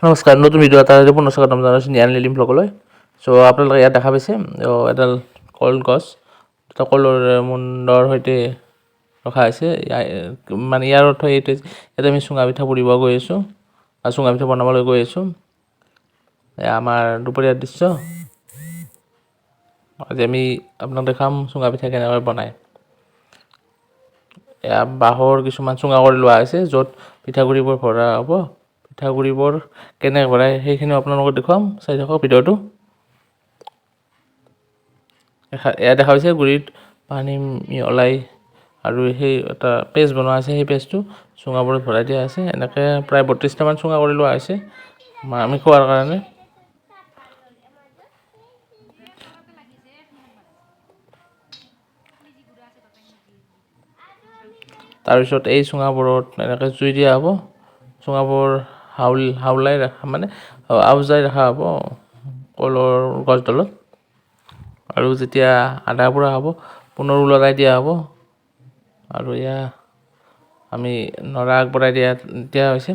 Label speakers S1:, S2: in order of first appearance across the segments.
S1: নমস্কাৰ, নতুন ভিডিঅ' এটা পুনৰ স্বাগতম জনাইছোঁ জ্ঞান লিলিম ব্লগলৈ। চ' আপোনালোকে ইয়াত দেখা পাইছে এডাল কল গছ, এটা কলৰ মুণ্ডৰ সৈতে ৰখা হৈছে। মানে ইয়াৰ অৰ্থ এইটোৱে, ইয়াতে আমি চুঙা পিঠা পুৰিব গৈ আছোঁ বা চুঙা পিঠা বনাবলৈ গৈ আছোঁ। আমাৰ দুপৰীয়াৰ দৃশ্য। আজি আমি আপোনাক দেখাম চুঙা পিঠা কেনেকৈ বনায়। এয়া বাঁহৰ কিছুমান চুঙা কৰি লোৱা হৈছে, য'ত পিঠাগুড়িবোৰ ভৰা হ'ব। পিঠাগুড়িবোৰ কেনেকৈ ভৰাই সেইখিনি আপোনালোকক দেখুৱাম, চাই থাকক ভিডিঅ'টো। এয়া দেখা হৈছে গুড়িত পানী মিহলাই আৰু সেই এটা পেষ্ট বনোৱা আছে, সেই পেষ্টটো চুঙাবোৰত ভৰাই দিয়া আছে। এনেকৈ প্ৰায় 32টামান চুঙা কৰি লোৱা হৈছে আমি খোৱাৰ কাৰণে। তাৰপিছত এই চুঙাবোৰত এনেকৈ জুই দিয়া হ'ব। চুঙাবোৰ হাউলাই ৰখা মানে আউজাই ৰখা হ'ব কলৰ গছডালত। আৰু যেতিয়া আধা পোৰা হ'ব পুনৰ ওলৰাই দিয়া হ'ব। আৰু এয়া আমি নৰা আগবঢ়াই দিয়া হৈছে।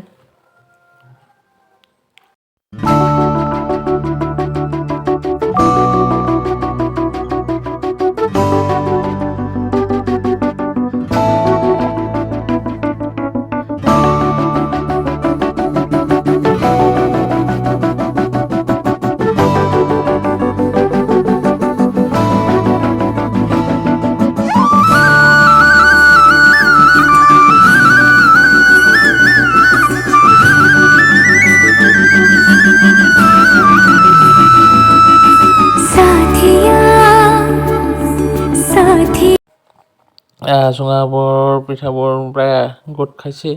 S1: চুঙাবোৰ পিঠাবোৰ প্ৰায় গোট খাইছে,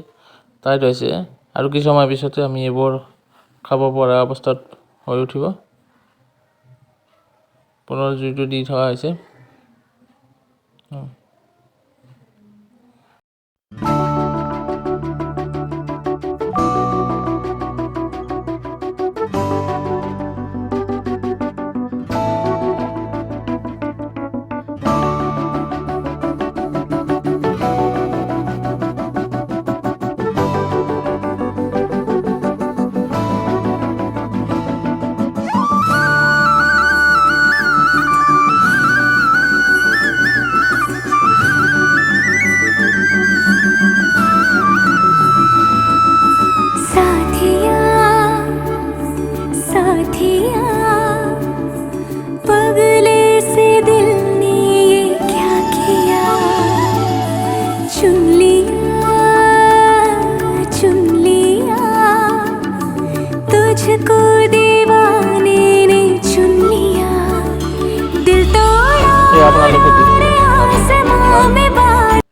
S1: টাইট হৈছে, আৰু কিছু সময় পিছতে আমি এইবোৰ খাব পৰা অৱস্থাত হৈ উঠিব। পুনৰ জুইটো দি থোৱা হৈছে।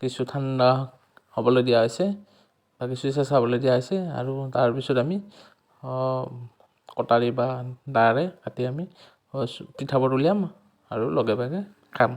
S1: কিছু ঠাণ্ডা হ'বলৈ দিয়া হৈছে বা কিছু চেঁচা হ'বলৈ দিয়া হৈছে, আৰু তাৰপিছত আমি কটাৰী বা দাৰে কাটি আমি পিঠাবোৰ উলিয়াম আৰু লগে ভাগে খাম।